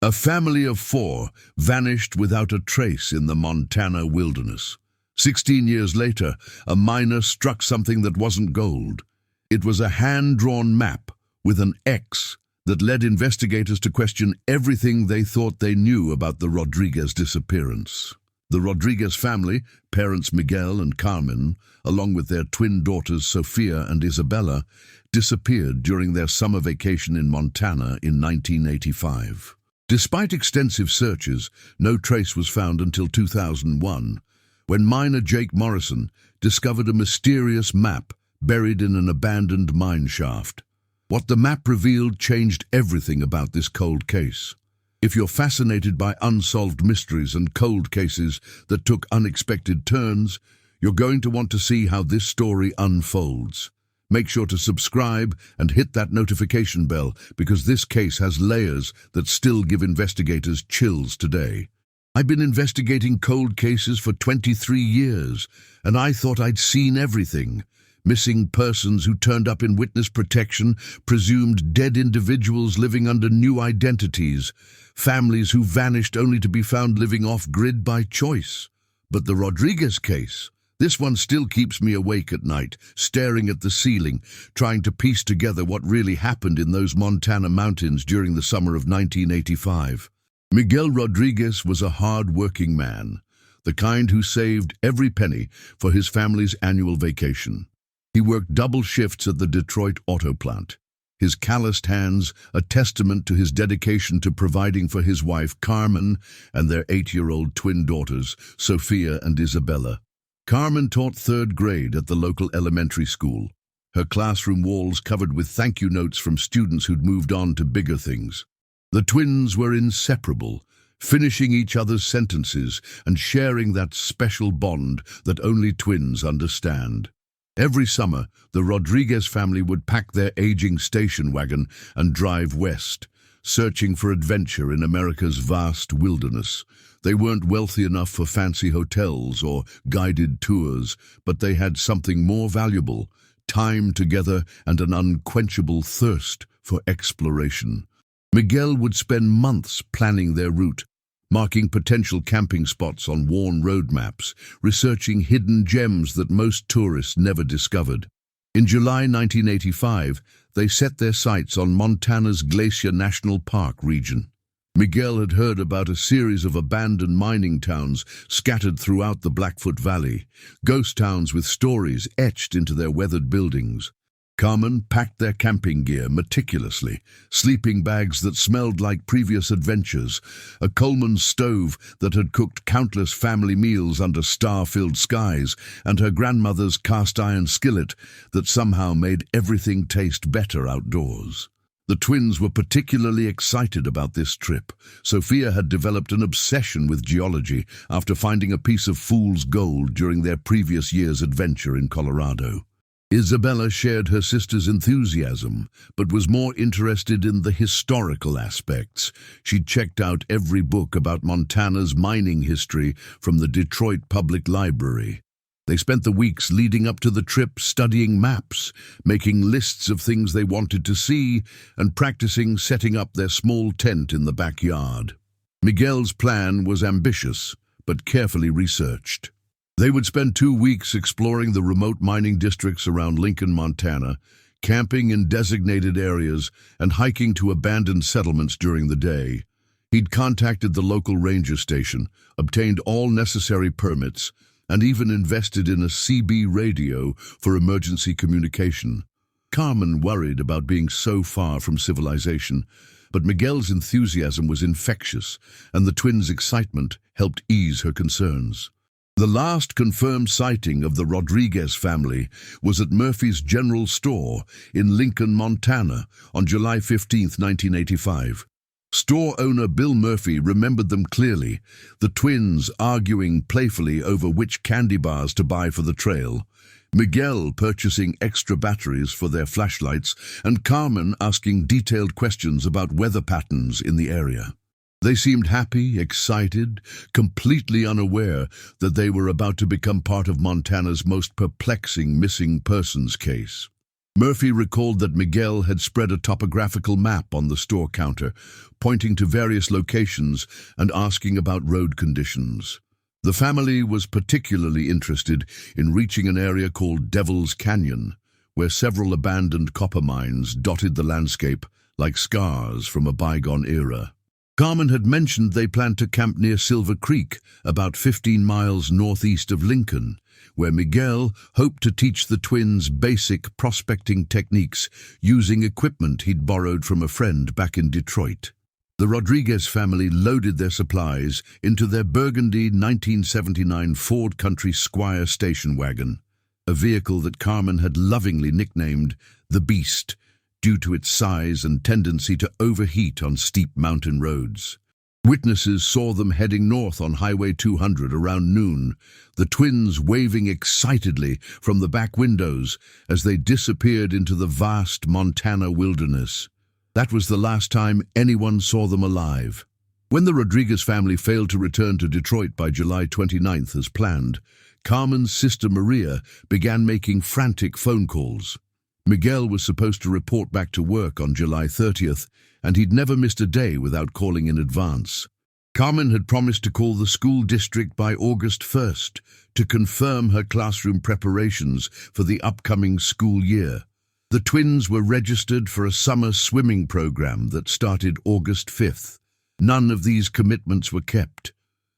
A family of 4 vanished without a trace in the Montana wilderness. 16 years later, a miner struck something that wasn't gold. It was a hand-drawn map with an X that led investigators to question everything they thought they knew about the Rodriguez disappearance. The Rodriguez family, parents Miguel and Carmen, along with their twin daughters Sofia and Isabella, disappeared during their summer vacation in Montana in 1985. Despite extensive searches, no trace was found until 2001, when miner Jake Morrison discovered a mysterious map buried in an abandoned mine shaft. What the map revealed changed everything about this cold case. If you're fascinated by unsolved mysteries and cold cases that took unexpected turns, you're going to want to see how this story unfolds. Make sure to subscribe and hit that notification bell because this case has layers that still give investigators chills today. I've been investigating cold cases for 23 years, and I thought I'd seen everything. Missing persons who turned up in witness protection, presumed dead individuals living under new identities, families who vanished only to be found living off-grid by choice. But the Rodriguez case, this one still keeps me awake at night, staring at the ceiling, trying to piece together what really happened in those Montana mountains during the summer of 1985. Miguel Rodriguez was a hard-working man, the kind who saved every penny for his family's annual vacation. He worked double shifts at the Detroit auto plant, his calloused hands a testament to his dedication to providing for his wife Carmen and their 8-year-old twin daughters, Sofia and Isabella. Carmen taught 3rd grade at the local elementary school, her classroom walls covered with thank you notes from students who'd moved on to bigger things. The twins were inseparable, finishing each other's sentences and sharing that special bond that only twins understand. Every summer, the Rodriguez family would pack their aging station wagon and drive west, searching for adventure in America's vast wilderness. They weren't wealthy enough for fancy hotels or guided tours, but they had something more valuable: time together and an unquenchable thirst for exploration. Miguel would spend months planning their route, marking potential camping spots on worn road maps, researching hidden gems that most tourists never discovered. In July 1985, they set their sights on Montana's Glacier National Park region. Miguel had heard about a series of abandoned mining towns scattered throughout the Blackfoot Valley, ghost towns with stories etched into their weathered buildings. Carmen packed their camping gear meticulously, sleeping bags that smelled like previous adventures, a Coleman stove that had cooked countless family meals under star-filled skies, and her grandmother's cast-iron skillet that somehow made everything taste better outdoors. The twins were particularly excited about this trip. Sofia had developed an obsession with geology after finding a piece of fool's gold during their previous year's adventure in Colorado. Isabella shared her sister's enthusiasm, but was more interested in the historical aspects. She'd checked out every book about Montana's mining history from the Detroit Public Library. They spent the weeks leading up to the trip studying maps, making lists of things they wanted to see, and practicing setting up their small tent in the backyard. Miguel's plan was ambitious, but carefully researched. They would spend 2 weeks exploring the remote mining districts around Lincoln, Montana, camping in designated areas and hiking to abandoned settlements during the day. He'd contacted the local ranger station, obtained all necessary permits, and even invested in a CB radio for emergency communication. Carmen worried about being so far from civilization, but Miguel's enthusiasm was infectious, and the twins' excitement helped ease her concerns. The last confirmed sighting of the Rodriguez family was at Murphy's General Store in Lincoln, Montana, on July 15, 1985. Store owner Bill Murphy remembered them clearly, the twins arguing playfully over which candy bars to buy for the trail, Miguel purchasing extra batteries for their flashlights, and Carmen asking detailed questions about weather patterns in the area. They seemed happy, excited, completely unaware that they were about to become part of Montana's most perplexing missing persons case. Murphy recalled that Miguel had spread a topographical map on the store counter, pointing to various locations and asking about road conditions. The family was particularly interested in reaching an area called Devil's Canyon, where several abandoned copper mines dotted the landscape like scars from a bygone era. Carmen had mentioned they planned to camp near Silver Creek, about 15 miles northeast of Lincoln, where Miguel hoped to teach the twins basic prospecting techniques using equipment he'd borrowed from a friend back in Detroit. The Rodriguez family loaded their supplies into their burgundy 1979 Ford Country Squire station wagon, a vehicle that Carmen had lovingly nicknamed the Beast, due to its size and tendency to overheat on steep mountain roads. Witnesses saw them heading north on Highway 200 around noon, the twins waving excitedly from the back windows as they disappeared into the vast Montana wilderness. That was the last time anyone saw them alive. When the Rodriguez family failed to return to Detroit by July 29th as planned, Carmen's sister Maria began making frantic phone calls. Miguel was supposed to report back to work on July 30th, and he'd never missed a day without calling in advance. Carmen had promised to call the school district by August 1st to confirm her classroom preparations for the upcoming school year. The twins were registered for a summer swimming program that started August 5th. None of these commitments were kept.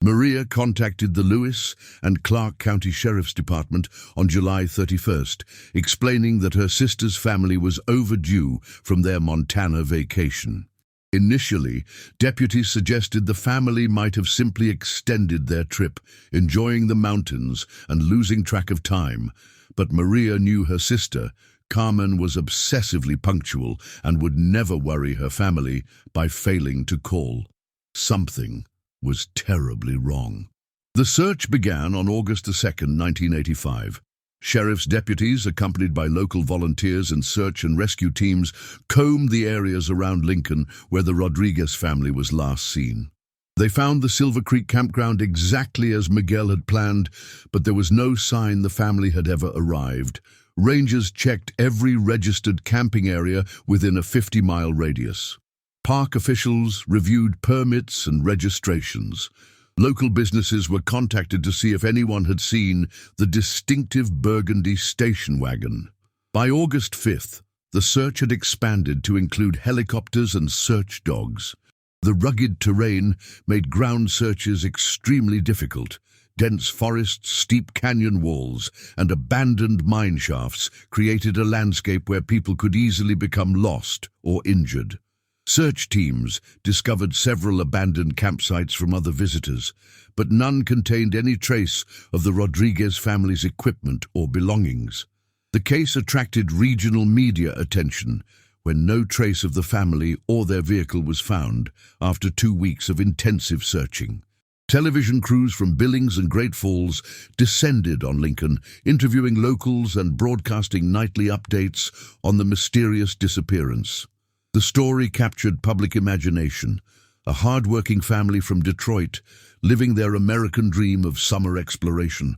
Maria contacted the Lewis and Clark County Sheriff's Department on July 31st, explaining that her sister's family was overdue from their Montana vacation. Initially, deputies suggested the family might have simply extended their trip, enjoying the mountains and losing track of time, but Maria knew her sister, Carmen, was obsessively punctual and would never worry her family by failing to call. Something was terribly wrong. The search began on August 2nd, 1985. Sheriff's deputies, accompanied by local volunteers and search and rescue teams, combed the areas around Lincoln where the Rodriguez family was last seen. They found the Silver Creek campground exactly as Miguel had planned, but there was no sign the family had ever arrived. Rangers checked every registered camping area within a 50-mile radius. Park officials reviewed permits and registrations. Local businesses were contacted to see if anyone had seen the distinctive burgundy station wagon. By August 5th, the search had expanded to include helicopters and search dogs. The rugged terrain made ground searches extremely difficult. Dense forests, steep canyon walls, and abandoned mine shafts created a landscape where people could easily become lost or injured. Search teams discovered several abandoned campsites from other visitors, but none contained any trace of the Rodriguez family's equipment or belongings. The case attracted regional media attention when no trace of the family or their vehicle was found after 2 weeks of intensive searching. Television crews from Billings and Great Falls descended on Lincoln, interviewing locals and broadcasting nightly updates on the mysterious disappearance. The story captured public imagination, a hard-working family from Detroit living their American dream of summer exploration,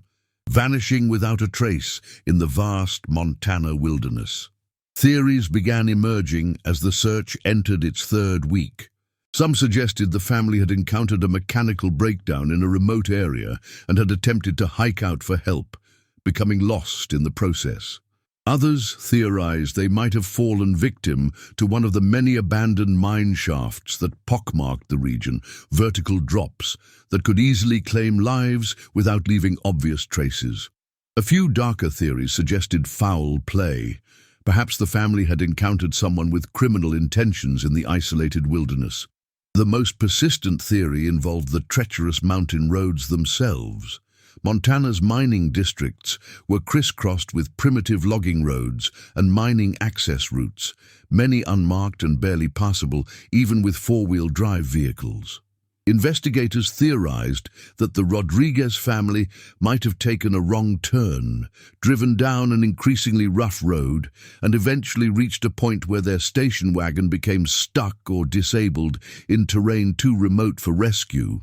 vanishing without a trace in the vast Montana wilderness. Theories began emerging as the search entered its 3rd week. Some suggested the family had encountered a mechanical breakdown in a remote area and had attempted to hike out for help, becoming lost in the process. Others theorized they might have fallen victim to one of the many abandoned mine shafts that pockmarked the region, vertical drops that could easily claim lives without leaving obvious traces. A few darker theories suggested foul play. Perhaps the family had encountered someone with criminal intentions in the isolated wilderness. The most persistent theory involved the treacherous mountain roads themselves. Montana's mining districts were crisscrossed with primitive logging roads and mining access routes, many unmarked and barely passable even with four-wheel drive vehicles. Investigators theorized that the Rodriguez family might have taken a wrong turn, driven down an increasingly rough road, and eventually reached a point where their station wagon became stuck or disabled in terrain too remote for rescue.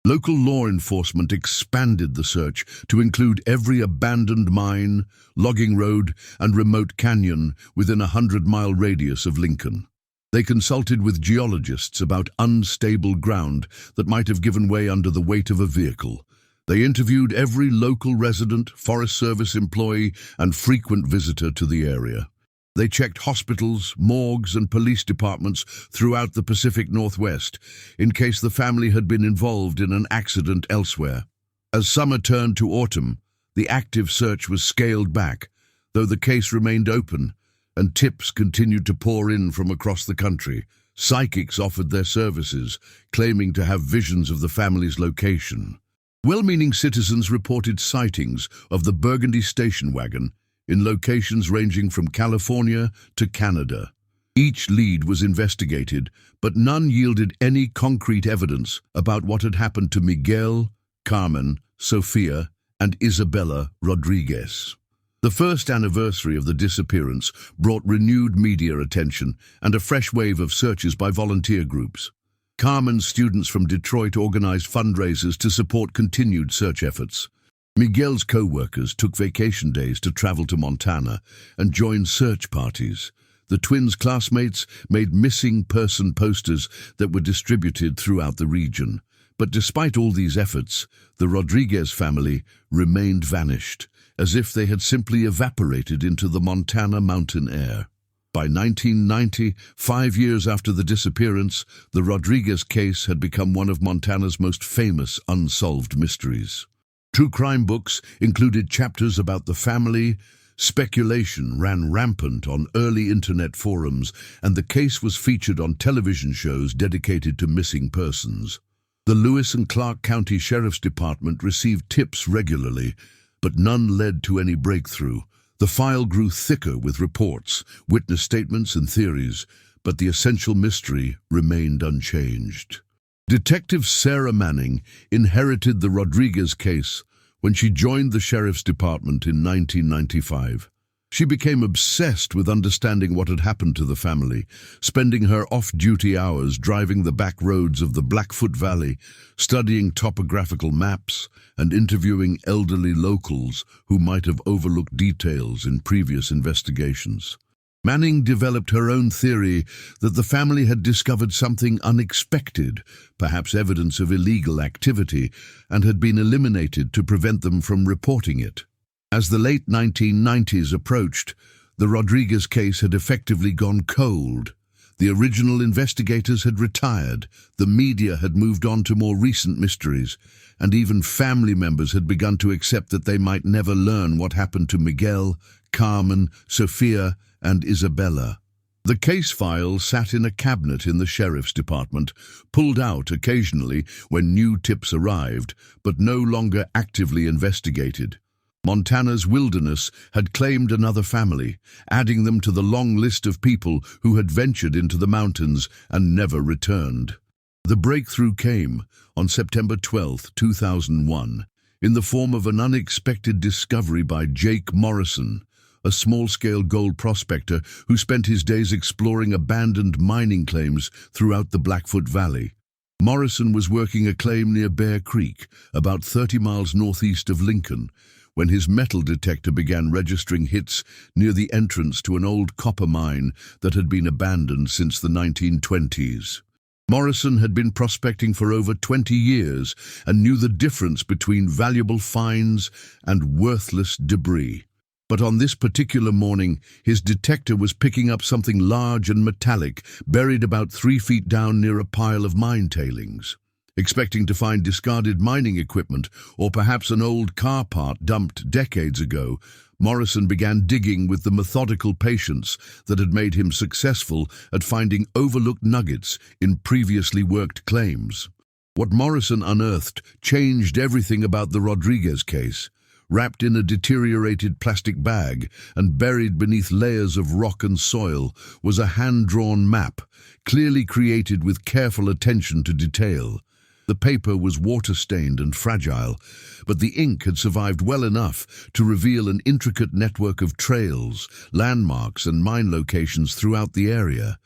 Local law enforcement expanded the search to include every abandoned mine, logging road, and remote canyon within a 100-mile radius of Lincoln. They consulted with geologists about unstable ground that might have given way under the weight of a vehicle. They interviewed every local resident, Forest Service employee, and frequent visitor to the area. They checked hospitals, morgues, and police departments throughout the Pacific Northwest in case the family had been involved in an accident elsewhere. As summer turned to autumn, the active search was scaled back, though the case remained open, and tips continued to pour in from across the country. Psychics offered their services, claiming to have visions of the family's location. Well-meaning citizens reported sightings of the Burgundy station wagon in locations ranging from California to Canada. Each lead was investigated, but none yielded any concrete evidence about what had happened to Miguel, Carmen, Sofia, and Isabella Rodriguez. The first anniversary of the disappearance brought renewed media attention and a fresh wave of searches by volunteer groups. Carmen's students from Detroit organized fundraisers to support continued search efforts. Miguel's co-workers took vacation days to travel to Montana and join search parties. The twins' classmates made missing person posters that were distributed throughout the region. But despite all these efforts, the Rodriguez family remained vanished, as if they had simply evaporated into the Montana mountain air. By 1990, 5 years after the disappearance, the Rodriguez case had become one of Montana's most famous unsolved mysteries. True crime books included chapters about the family. Speculation ran rampant on early internet forums, and the case was featured on television shows dedicated to missing persons. The Lewis and Clark County Sheriff's Department received tips regularly, but none led to any breakthrough. The file grew thicker with reports, witness statements, and theories, but the essential mystery remained unchanged. Detective Sarah Manning inherited the Rodriguez case when she joined the Sheriff's Department in 1995. She became obsessed with understanding what had happened to the family, spending her off-duty hours driving the back roads of the Blackfoot Valley, studying topographical maps, and interviewing elderly locals who might have overlooked details in previous investigations. Manning developed her own theory that the family had discovered something unexpected, perhaps evidence of illegal activity, and had been eliminated to prevent them from reporting it. As the late 1990s approached, the Rodriguez case had effectively gone cold. The original investigators had retired, the media had moved on to more recent mysteries, and even family members had begun to accept that they might never learn what happened to Miguel, Carmen, Sofia, and Isabella. The case file sat in a cabinet in the Sheriff's Department, pulled out occasionally when new tips arrived, but no longer actively investigated. Montana's wilderness had claimed another family, adding them to the long list of people who had ventured into the mountains and never returned. The breakthrough came on September 12, 2001, in the form of an unexpected discovery by Jake Morrison, a small-scale gold prospector who spent his days exploring abandoned mining claims throughout the Blackfoot Valley. Morrison was working a claim near Bear Creek, about 30 miles northeast of Lincoln, when his metal detector began registering hits near the entrance to an old copper mine that had been abandoned since the 1920s. Morrison had been prospecting for over 20 years and knew the difference between valuable finds and worthless debris. But on this particular morning, his detector was picking up something large and metallic, buried about 3 feet down near a pile of mine tailings. Expecting to find discarded mining equipment or perhaps an old car part dumped decades ago, Morrison began digging with the methodical patience that had made him successful at finding overlooked nuggets in previously worked claims. What Morrison unearthed changed everything about the Rodriguez case. Wrapped in a deteriorated plastic bag and buried beneath layers of rock and soil was a hand-drawn map, clearly created with careful attention to detail. The paper was water-stained and fragile, but the ink had survived well enough to reveal an intricate network of trails, landmarks, and mine locations throughout the area.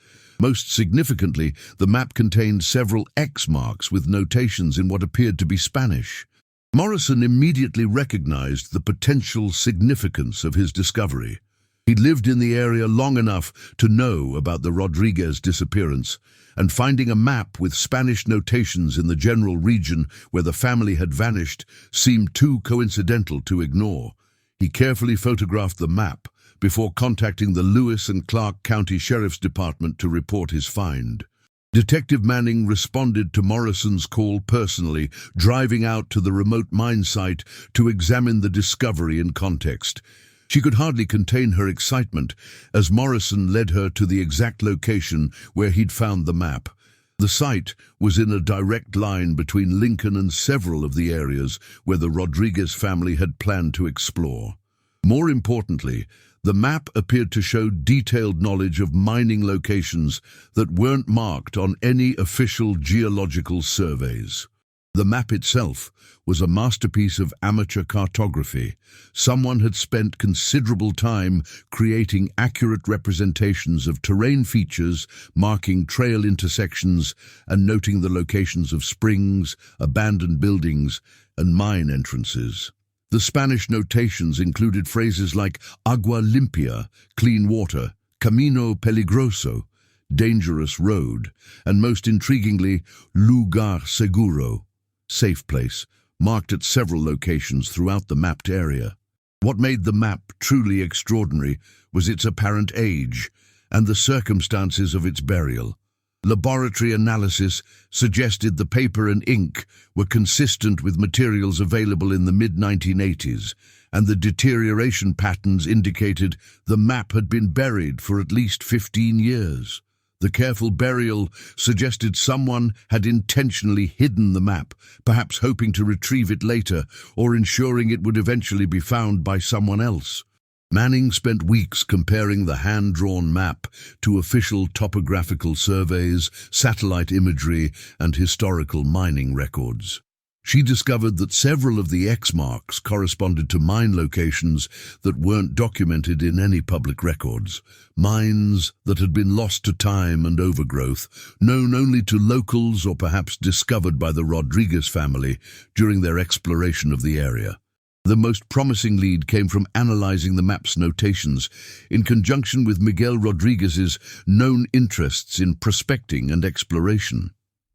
Most significantly, the map contained several X marks with notations in what appeared to be Spanish. Morrison immediately recognized the potential significance of his discovery. He'd lived in the area long enough to know about the Rodriguez disappearance, and finding a map with Spanish notations in the general region where the family had vanished seemed too coincidental to ignore. He carefully photographed the map before contacting the Lewis and Clark County Sheriff's Department to report his find. Detective Manning responded to Morrison's call personally, driving out to the remote mine site to examine the discovery in context. She could hardly contain her excitement as Morrison led her to the exact location where he'd found the map. The site was in a direct line between Lincoln and several of the areas where the Rodriguez family had planned to explore. More importantly, the map appeared to show detailed knowledge of mining locations that weren't marked on any official geological surveys. The map itself was a masterpiece of amateur cartography. Someone had spent considerable time creating accurate representations of terrain features, marking trail intersections, and noting the locations of springs, abandoned buildings, and mine entrances. The Spanish notations included phrases like agua limpia, clean water, camino peligroso, dangerous road, and most intriguingly, lugar seguro, safe place, marked at several locations throughout the mapped area. What made the map truly extraordinary was its apparent age and the circumstances of its burial. Laboratory analysis suggested the paper and ink were consistent with materials available in the mid-1980s, and the deterioration patterns indicated the map had been buried for at least 15 years. The careful burial suggested someone had intentionally hidden the map, perhaps hoping to retrieve it later or ensuring it would eventually be found by someone else. Manning spent weeks comparing the hand-drawn map to official topographical surveys, satellite imagery, and historical mining records. She discovered that several of the X marks corresponded to mine locations that weren't documented in any public records, mines that had been lost to time and overgrowth, known only to locals or perhaps discovered by the Rodriguez family during their exploration of the area. The most promising lead came from analyzing the map's notations in conjunction with Miguel Rodriguez's known interests in prospecting and exploration.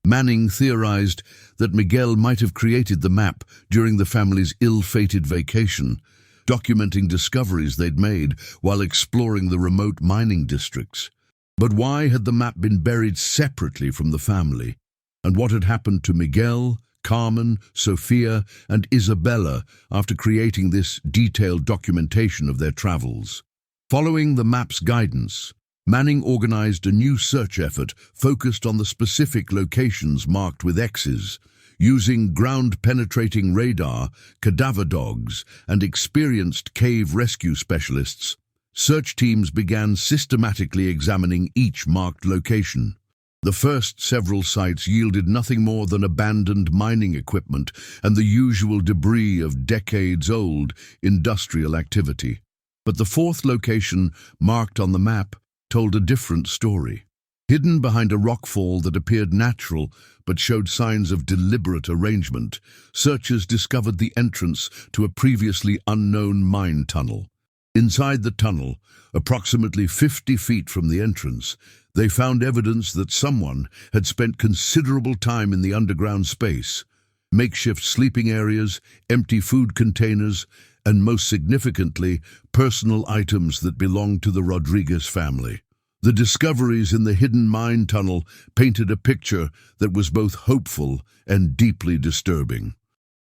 Manning theorized that Miguel might have created the map during the family's ill-fated vacation, documenting discoveries they'd made while exploring the remote mining districts. But why had the map been buried separately from the family? And what had happened to Miguel, Carmen, Sophia, and Isabella after creating this detailed documentation of their travels? Following the map's guidance, Manning organized a new search effort focused on the specific locations marked with X's. Using ground-penetrating radar, cadaver dogs, and experienced cave rescue specialists, search teams began systematically examining each marked location. The first several sites yielded nothing more than abandoned mining equipment and the usual debris of decades-old industrial activity. But the fourth location, marked on the map, told a different story. Hidden behind a rockfall that appeared natural but showed signs of deliberate arrangement, searchers discovered the entrance to a previously unknown mine tunnel. Inside the tunnel, approximately 50 feet from the entrance, they found evidence that someone had spent considerable time in the underground space. Makeshift sleeping areas, empty food containers, and most significantly, personal items that belonged to the Rodriguez family. The discoveries in the hidden mine tunnel painted a picture that was both hopeful and deeply disturbing.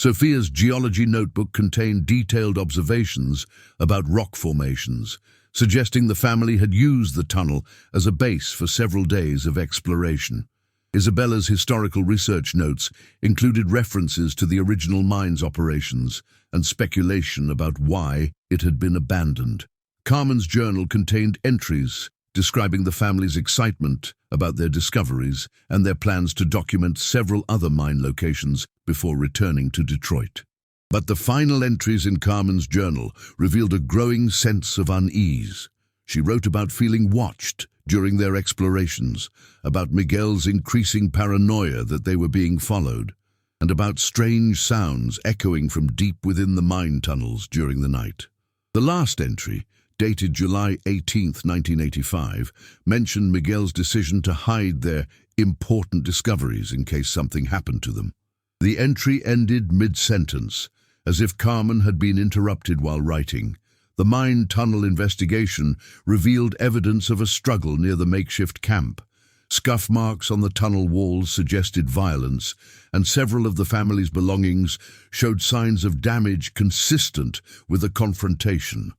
Sophia's geology notebook contained detailed observations about rock formations, suggesting the family had used the tunnel as a base for several days of exploration. Isabella's historical research notes included references to the original mine's operations and speculation about why it had been abandoned. Carmen's journal contained entries describing the family's excitement about their discoveries and their plans to document several other mine locations before returning to Detroit. But the final entries in Carmen's journal revealed a growing sense of unease. She wrote about feeling watched, during their explorations, about Miguel's increasing paranoia that they were being followed, and about strange sounds echoing from deep within the mine tunnels during the night. The last entry, dated July 18, 1985, mentioned Miguel's decision to hide their important discoveries in case something happened to them. The entry ended mid-sentence, as if Carmen had been interrupted while writing. The mine tunnel investigation revealed evidence of a struggle near the makeshift camp. Scuff marks on the tunnel walls suggested violence, and several of the family's belongings showed signs of damage consistent with a confrontation.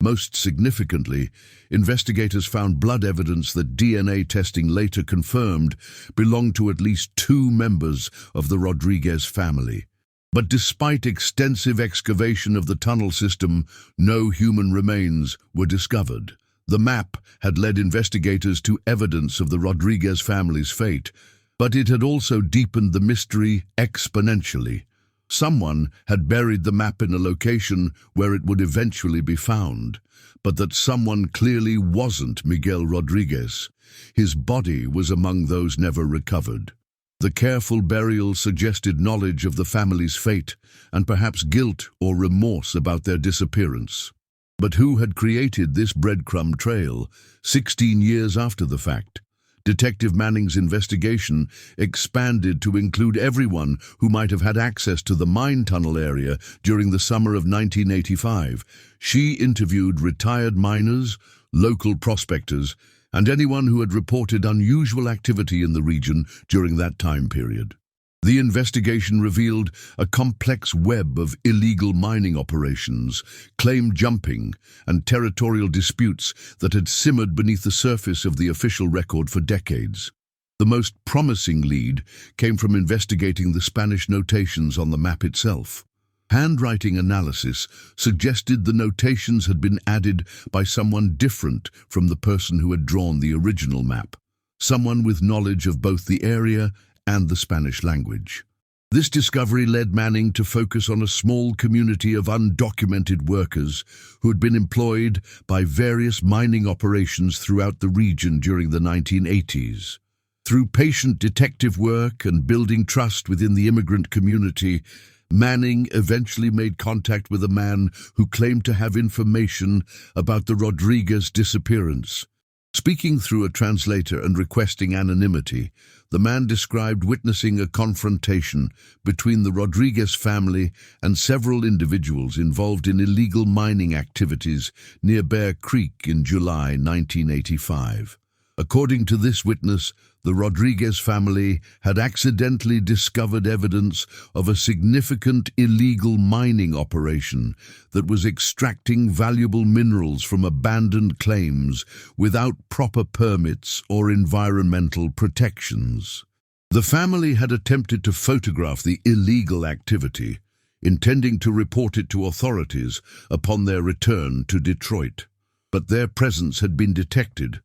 Most significantly, investigators found blood evidence that DNA testing later confirmed belonged to at least 2 members of the Rodriguez family. But despite extensive excavation of the tunnel system, no human remains were discovered. The map had led investigators to evidence of the Rodriguez family's fate, but it had also deepened the mystery exponentially. Someone had buried the map in a location where it would eventually be found, but that someone clearly wasn't Miguel Rodriguez. His body was among those never recovered. The careful burial suggested knowledge of the family's fate and perhaps guilt or remorse about their disappearance. But who had created this breadcrumb trail 16 years after the fact? Detective Manning's investigation expanded to include everyone who might have had access to the mine tunnel area during the summer of 1985. She interviewed retired miners, local prospectors, and anyone who had reported unusual activity in the region during that time period. The investigation revealed a complex web of illegal mining operations, claim jumping, and territorial disputes that had simmered beneath the surface of the official record for decades. The most promising lead came from investigating the Spanish notations on the map itself. Handwriting analysis suggested the notations had been added by someone different from the person who had drawn the original map, someone with knowledge of both the area and the Spanish language. This discovery led Manning to focus on a small community of undocumented workers who had been employed by various mining operations throughout the region during the 1980s. Through patient detective work and building trust within the immigrant community, Manning eventually made contact with a man who claimed to have information about the Rodriguez disappearance. Speaking through a translator and requesting anonymity, the man described witnessing a confrontation between the Rodriguez family and several individuals involved in illegal mining activities near Bear Creek in July 1985. According to this witness, the Rodriguez family had accidentally discovered evidence of a significant illegal mining operation that was extracting valuable minerals from abandoned claims without proper permits or environmental protections. The family had attempted to photograph the illegal activity, intending to report it to authorities upon their return to Detroit. But their presence had been detected,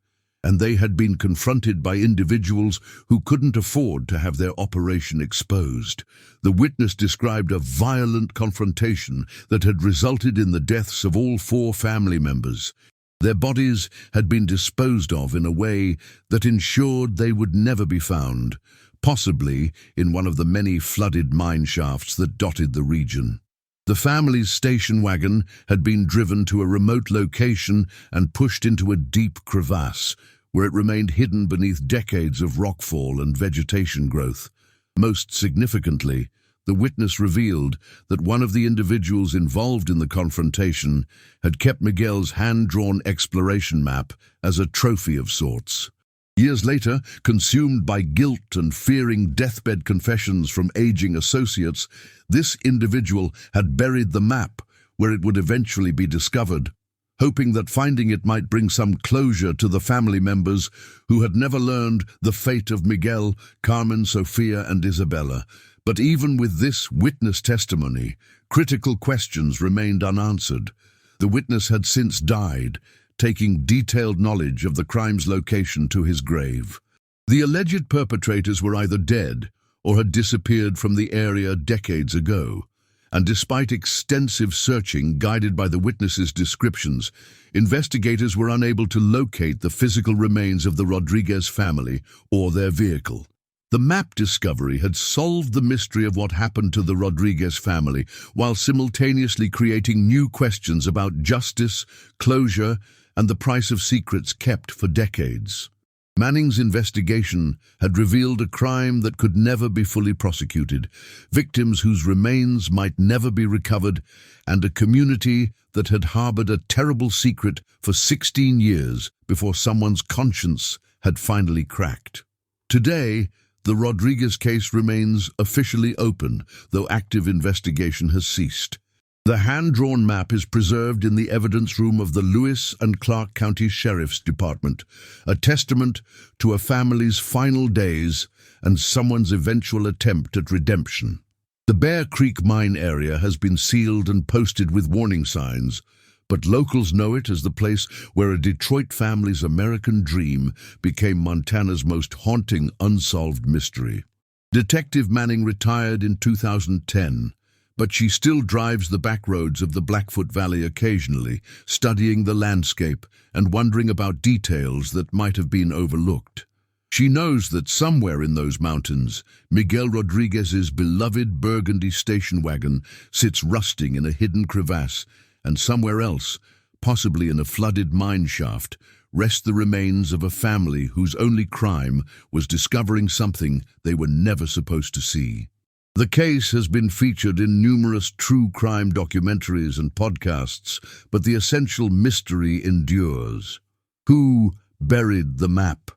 and they had been confronted by individuals who couldn't afford to have their operation exposed. The witness described a violent confrontation that had resulted in the deaths of all 4 family members. Their bodies had been disposed of in a way that ensured they would never be found, possibly in one of the many flooded mine shafts that dotted the region. The family's station wagon had been driven to a remote location and pushed into a deep crevasse, where it remained hidden beneath decades of rockfall and vegetation growth. Most significantly, the witness revealed that one of the individuals involved in the confrontation had kept Miguel's hand-drawn exploration map as a trophy of sorts. Years later, consumed by guilt and fearing deathbed confessions from aging associates, this individual had buried the map where it would eventually be discovered, hoping that finding it might bring some closure to the family members who had never learned the fate of Miguel, Carmen, Sofia, and Isabella. But even with this witness testimony, critical questions remained unanswered. The witness had since died, taking detailed knowledge of the crime's location to his grave. The alleged perpetrators were either dead or had disappeared from the area decades ago, And despite extensive searching guided by the witnesses' descriptions, investigators were unable to locate the physical remains of the Rodriguez family or their vehicle. The map discovery had solved the mystery of what happened to the Rodriguez family, while simultaneously creating new questions about justice, closure, and the price of secrets kept for decades. Manning's investigation had revealed a crime that could never be fully prosecuted, victims whose remains might never be recovered, and a community that had harbored a terrible secret for 16 years before someone's conscience had finally cracked. Today, the Rodriguez case remains officially open, though active investigation has ceased. The hand-drawn map is preserved in the evidence room of the Lewis and Clark County Sheriff's Department, a testament to a family's final days and someone's eventual attempt at redemption. The Bear Creek mine area has been sealed and posted with warning signs, but locals know it as the place where a Detroit family's American dream became Montana's most haunting unsolved mystery. Detective Manning retired in 2010, but she still drives the back roads of the Blackfoot Valley occasionally, studying the landscape and wondering about details that might have been overlooked. She knows that somewhere in those mountains, Miguel Rodriguez's beloved burgundy station wagon sits rusting in a hidden crevasse, and somewhere else, possibly in a flooded mine shaft, rest the remains of a family whose only crime was discovering something they were never supposed to see. The case has been featured in numerous true crime documentaries and podcasts, but the essential mystery endures. Who buried the map?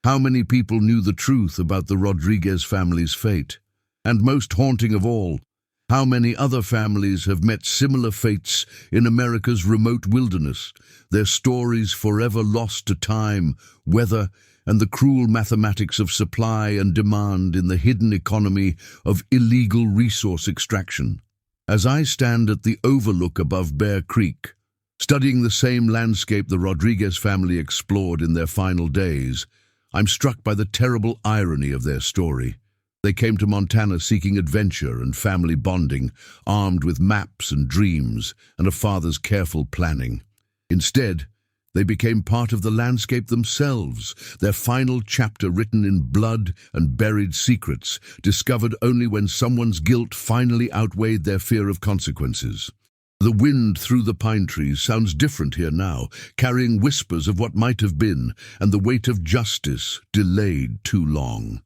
How many people knew the truth about the Rodriguez family's fate? And most haunting of all, how many other families have met similar fates in America's remote wilderness, their stories forever lost to time, weather, and the cruel mathematics of supply and demand in the hidden economy of illegal resource extraction? As I stand at the overlook above Bear Creek, studying the same landscape the Rodriguez family explored in their final days, I'm struck by the terrible irony of their story. They came to Montana seeking adventure and family bonding, armed with maps and dreams and a father's careful planning. Instead, they became part of the landscape themselves, their final chapter written in blood and buried secrets, discovered only when someone's guilt finally outweighed their fear of consequences. The wind through the pine trees sounds different here now, carrying whispers of what might have been, and the weight of justice delayed too long.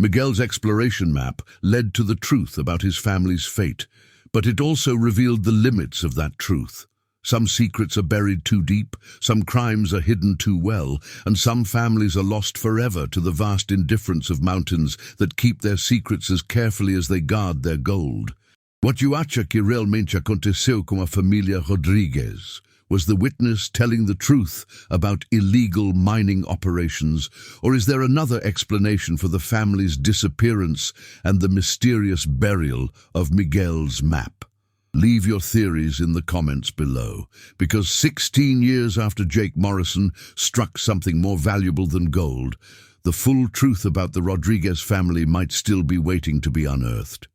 Miguel's exploration map led to the truth about his family's fate, but it also revealed the limits of that truth. Some secrets are buried too deep, some crimes are hidden too well, and some families are lost forever to the vast indifference of mountains that keep their secrets as carefully as they guard their gold. What you acha que realmente aconteceu com a família Rodriguez? Was the witness telling the truth about illegal mining operations, or is there another explanation for the family's disappearance and the mysterious burial of Miguel's map? Leave your theories in the comments below, because 16 years after Jake Morrison struck something more valuable than gold, the full truth about the Rodriguez family might still be waiting to be unearthed.